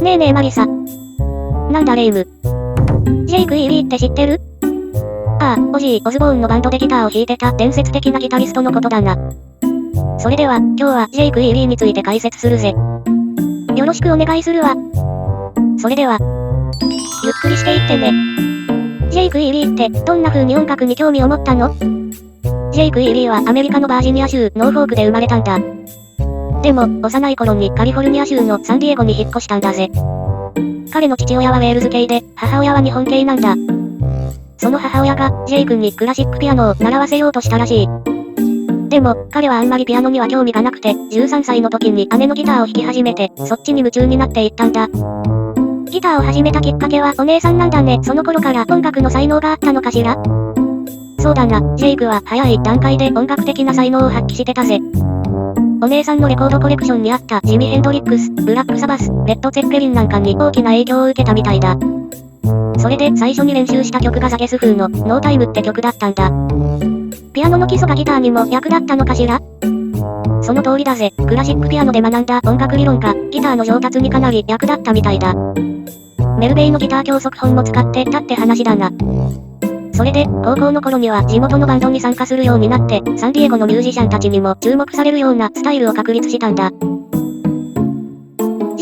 ねえねえマリサ。なんだレイム。ジェイク・イーリーって知ってる？ああ、オジー・オズボーンのバンドでギターを弾いてた伝説的なギタリストのことだな。それでは、今日はジェイク・イーリーについて解説するぜ。よろしくお願いするわ。それでは、ゆっくりしていってね。ジェイク・イーリーってどんな風に音楽に興味を持ったの？ジェイク・イーリーはアメリカのバージニア州ノーフォークで生まれたんだ。でも、幼い頃にカリフォルニア州のサンディエゴに引っ越したんだぜ。彼の父親はウェールズ系で、母親は日本系なんだ。その母親が、ジェイ君にクラシックピアノを習わせようとしたらしい。でも、彼はあんまりピアノには興味がなくて、13歳の時に姉のギターを弾き始めて、そっちに夢中になっていったんだ。ギターを始めたきっかけはお姉さんなんだね。その頃から音楽の才能があったのかしら？そうだな、ジェイクは早い段階で音楽的な才能を発揮してたぜ。お姉さんのレコードコレクションにあったジミ・ヘンドリックス、ブラックサバス、レッド・ツェッペリンなんかに大きな影響を受けたみたいだ。それで最初に練習した曲がザゲス風のノータイムって曲だったんだ。ピアノの基礎がギターにも役立ったのかしら？その通りだぜ。クラシックピアノで学んだ音楽理論がギターの上達にかなり役立ったみたいだ。メルベイのギター教則本も使ってたって話だな。それで、高校の頃には地元のバンドに参加するようになって、サンディエゴのミュージシャンたちにも注目されるようなスタイルを確立したんだ。ジ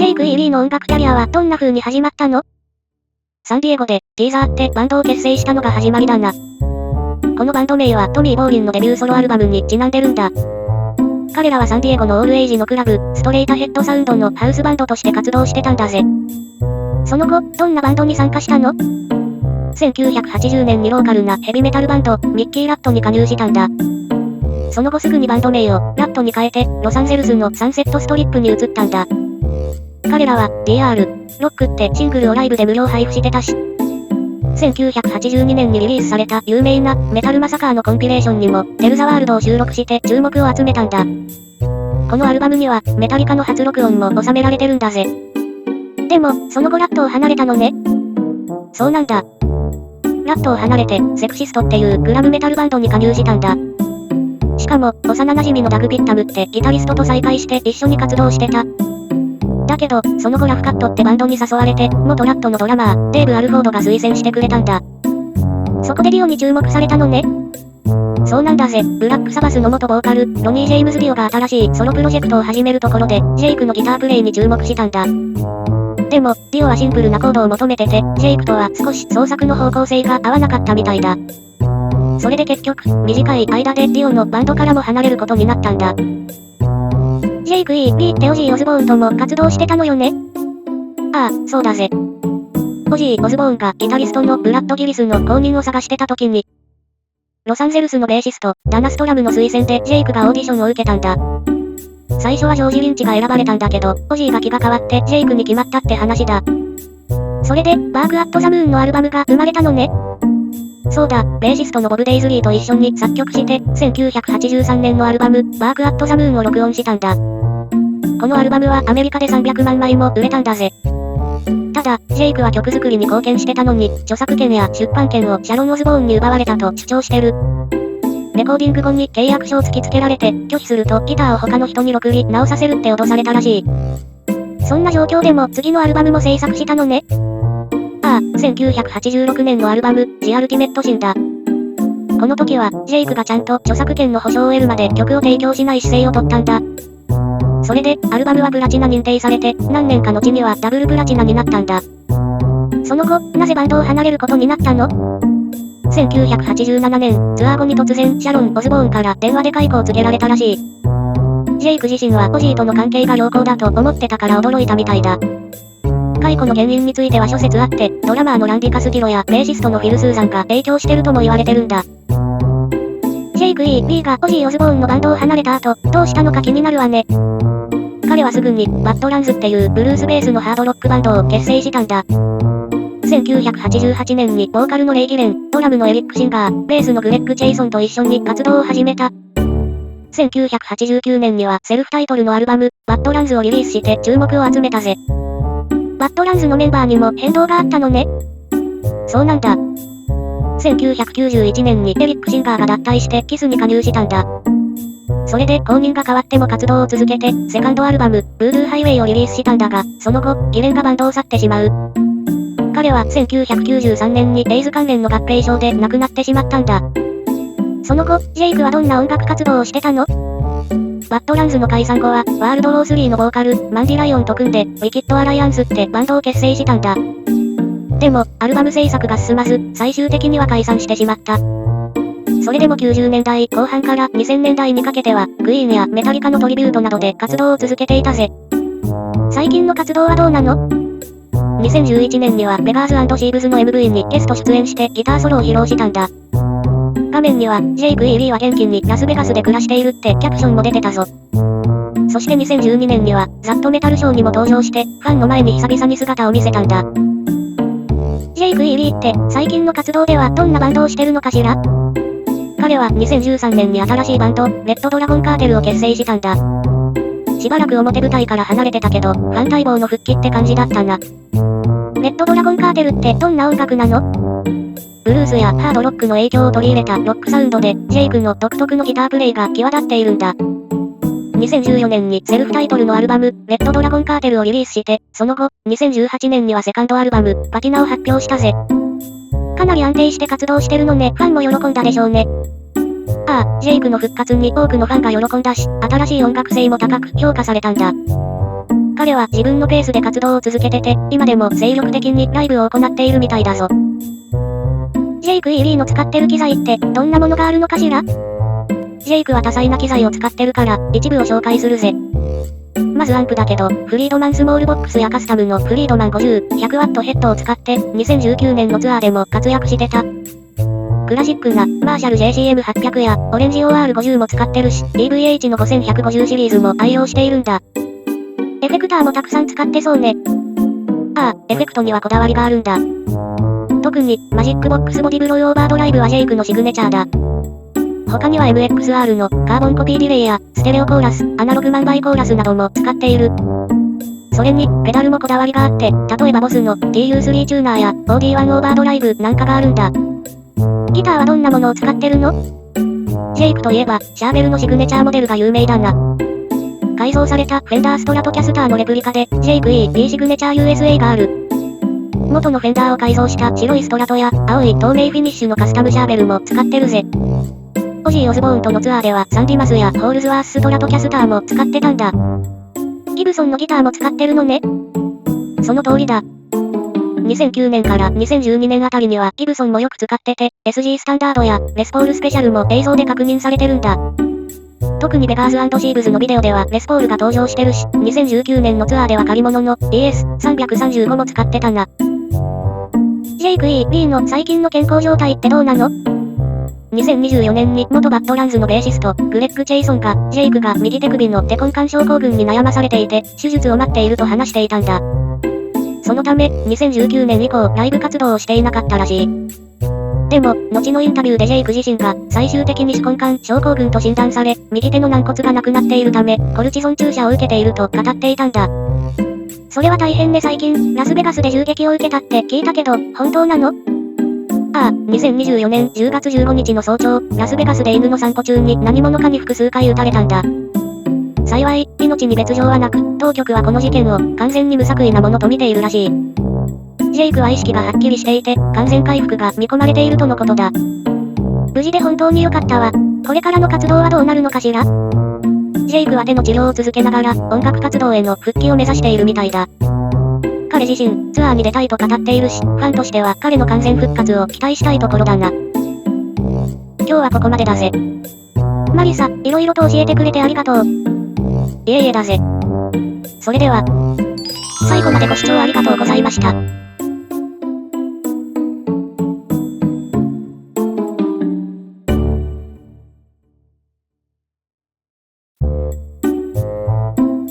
ェイク・イーリーの音楽キャリアはどんな風に始まったの？サンディエゴで、ティーザーってバンドを結成したのが始まりだな。このバンド名はトミー・ボーリンのデビューソロアルバムにちなんでるんだ。彼らはサンディエゴのオールエイジのクラブ、ストレイタヘッドサウンドのハウスバンドとして活動してたんだぜ。その後、どんなバンドに参加したの？1980年にローカルなヘビメタルバンド、ミッキー・ラットに加入したんだ。その後すぐにバンド名をラットに変えて、ロサンゼルスのサンセットストリップに移ったんだ。彼らは DR、ロックってシングルをライブで無料配布してたし、1982年にリリースされた有名なメタルマサカーのコンピレーションにもテルザワールドを収録して注目を集めたんだ。このアルバムにはメタリカの初録音も収められてるんだぜ。でも、その後ラットを離れたのね。そうなんだ。ラットを離れて、セクシストっていうグラムメタルバンドに加入したんだ。しかも、幼馴染のダグ・ピッタムってギタリストと再会して一緒に活動してた。だけど、その後ラフカットってバンドに誘われて、元ラットのドラマー、デーブ・アルフォードが推薦してくれたんだ。そこでディオに注目されたのね。そうなんだぜ。ブラックサバスの元ボーカル、ロニー・ジェームズ・ディオが新しいソロプロジェクトを始めるところで、ジェイクのギタープレイに注目したんだ。でも、ディオはシンプルなコードを求めてて、ジェイクとは少し創作の方向性が合わなかったみたいだ。それで結局、短い間でディオのバンドからも離れることになったんだ。ジェイク・イーリーってオジー・オズボーンとも活動してたのよね？ああ、そうだぜ。オジー・オズボーンがギタリストのブラッド・ギリスの後任を探してた時に、ロサンゼルスのベーシスト、ダナ・ストラムの推薦でジェイクがオーディションを受けたんだ。最初はジョージ・リンチが選ばれたんだけど、オジーが気が変わってジェイクに決まったって話だ。それで、バーク・アット・ザ・ムーンのアルバムが生まれたのね。そうだ、ベーシストのボブ・デイズリーと一緒に作曲して、1983年のアルバム、バーク・アット・ザ・ムーンを録音したんだ。このアルバムはアメリカで300万枚も売れたんだぜ。ただ、ジェイクは曲作りに貢献してたのに、著作権や出版権をシャロン・オズボーンに奪われたと主張してる。レコーディング後に契約書を突きつけられて、拒否するとギターを他の人に送り直させるって脅されたらしい。そんな状況でも次のアルバムも制作したのね。ああ、1986年のアルバム、ジ・アルティメット・シンだ。この時は、ジェイクがちゃんと著作権の保証を得るまで曲を提供しない姿勢を取ったんだ。それで、アルバムはプラチナ認定されて、何年か後にはダブルプラチナになったんだ。その後、なぜバンドを離れることになったの？1987年、ツアー後に突然、シャロン・オズボーンから電話で解雇を告げられたらしい。ジェイク自身はオジーとの関係が良好だと思ってたから驚いたみたいだ。解雇の原因については諸説あって、ドラマーのランディ・カスティロやベーシストのフィル・スーザンが影響してるとも言われてるんだ。ジェイク・イーリーがオジー・オズボーンのバンドを離れた後、どうしたのか気になるわね。彼はすぐに、バッドランズっていうブルースベースのハードロックバンドを結成したんだ。1988年にボーカルのレイ・ギレン、ドラムのエリック・シンガー、ベースのグレッグ・チェイソンと一緒に活動を始めた。1989年にはセルフタイトルのアルバム、バッドランズをリリースして注目を集めたぜ。バッドランズのメンバーにも変動があったのね。そうなんだ。1991年にエリック・シンガーが脱退してキスに加入したんだ。それで後任が変わっても活動を続けて、セカンドアルバム、ブードゥーハイウェイをリリースしたんだが、その後、ギレンがバンドを去ってしまう。彼は1993年にエイズ関連の合併症で亡くなってしまったんだ。その後、ジェイクはどんな音楽活動をしてたの？バッドランズの解散後は、ワールドロー3のボーカル、マンディライオンと組んで、ウィキッドアライアンスってバンドを結成したんだ。でも、アルバム制作が進まず、最終的には解散してしまった。それでも90年代後半から2000年代にかけては、クイーンやメタリカのトリビュートなどで活動を続けていたぜ。最近の活動はどうなの？2011年にはベガーズ&シーブズの MV にゲスト出演してギターソロを披露したんだ。画面には、ジェイク・イーリーは元気にラスベガスで暮らしているってキャプションも出てたぞ。そして2012年には、ザットメタルショーにも登場して、ファンの前に久々に姿を見せたんだ。ジェイク・イーリーって、最近の活動ではどんなバンドをしてるのかしら？彼は2013年に新しいバンド、レッドドラゴンカーテルを結成したんだ。しばらく表舞台から離れてたけど、ファン待望の復帰って感じだったな。レッドドラゴンカーテルってどんな音楽なの？ブルースやハードロックの影響を取り入れたロックサウンドで、ジェイクの独特のギタープレイが際立っているんだ。2014年にセルフタイトルのアルバム、レッドドラゴンカーテルをリリースして、その後、2018年にはセカンドアルバム、パティナを発表したぜ。かなり安定して活動してるのね、ファンも喜んだでしょうね。ああ、ジェイクの復活に多くのファンが喜んだし、新しい音楽性も高く評価されたんだ。彼は自分のペースで活動を続けてて、今でも精力的にライブを行っているみたいだぞ。ジェイク・イーリーの使ってる機材ってどんなものがあるのかしら？ジェイクは多彩な機材を使ってるから、一部を紹介するぜ。まずアンプだけど、フリードマンスモールボックスやカスタムのフリードマン50、100W ヘッドを使って、2019年のツアーでも活躍してた。クラシックな、マーシャル JCM800 や、オレンジ OR50 も使ってるし、DVH の5150シリーズも愛用しているんだ。エフェクターもたくさん使ってそうね。ああ、エフェクトにはこだわりがあるんだ。特に、マジックボックスボディブロイオーバードライブはジェイクのシグネチャーだ。他には MXR のカーボンコピーディレイや、ステレオコーラス、アナログ万倍コーラスなども使っている。それに、ペダルもこだわりがあって、例えばボスの TU3 チューナーや OD1 オーバードライブなんかがあるんだ。ギターはどんなものを使ってるの？ジェイクといえば、シャーベルのシグネチャーモデルが有名だな。改造されたフェンダーストラトキャスターのレプリカで、ジェイク E シグネチャー USA がある。元のフェンダーを改造した白いストラトや青い透明フィニッシュのカスタムシャーベルも使ってるぜ。オジー・オズボーンとのツアーではサンディマスやホールズワースストラトキャスターも使ってたんだ。ギブソンのギターも使ってるのね。その通りだ。2009年から2012年あたりにはギブソンもよく使ってて、SG スタンダードやレスポールスペシャルも映像で確認されてるんだ。特にベガーズ&シーブズのビデオではレスポールが登場してるし、2019年のツアーでは借り物の DS335 も使ってたな。ジェイク E の最近の健康状態ってどうなの？2024年に元バッドランズのベーシスト、グレッグ・チェイソンが、ジェイクが右手首の手根管症候群に悩まされていて、手術を待っていると話していたんだ。そのため、2019年以降、ライブ活動をしていなかったらしい。でも、後のインタビューでジェイク自身が、最終的に手根管症候群と診断され、右手の軟骨がなくなっているため、コルチゾン注射を受けていると語っていたんだ。それは大変ね。最近、ラスベガスで銃撃を受けたって聞いたけど、本当なの？ああ、2024年10月15日の早朝、ラスベガスで犬の散歩中に何者かに複数回撃たれたんだ。幸い、命に別状はなく、当局はこの事件を完全に無作為なものと見ているらしい。ジェイクは意識がはっきりしていて、完全回復が見込まれているとのことだ。無事で本当に良かったわ。これからの活動はどうなるのかしら？ジェイクは手の治療を続けながら、音楽活動への復帰を目指しているみたいだ。彼自身、ツアーに出たいと語っているし、ファンとしては彼の完全復活を期待したいところだな。今日はここまでだぜ。マリサ、いろいろと教えてくれてありがとう。いえいえだぜ。それでは、最後までご視聴ありがとうございました。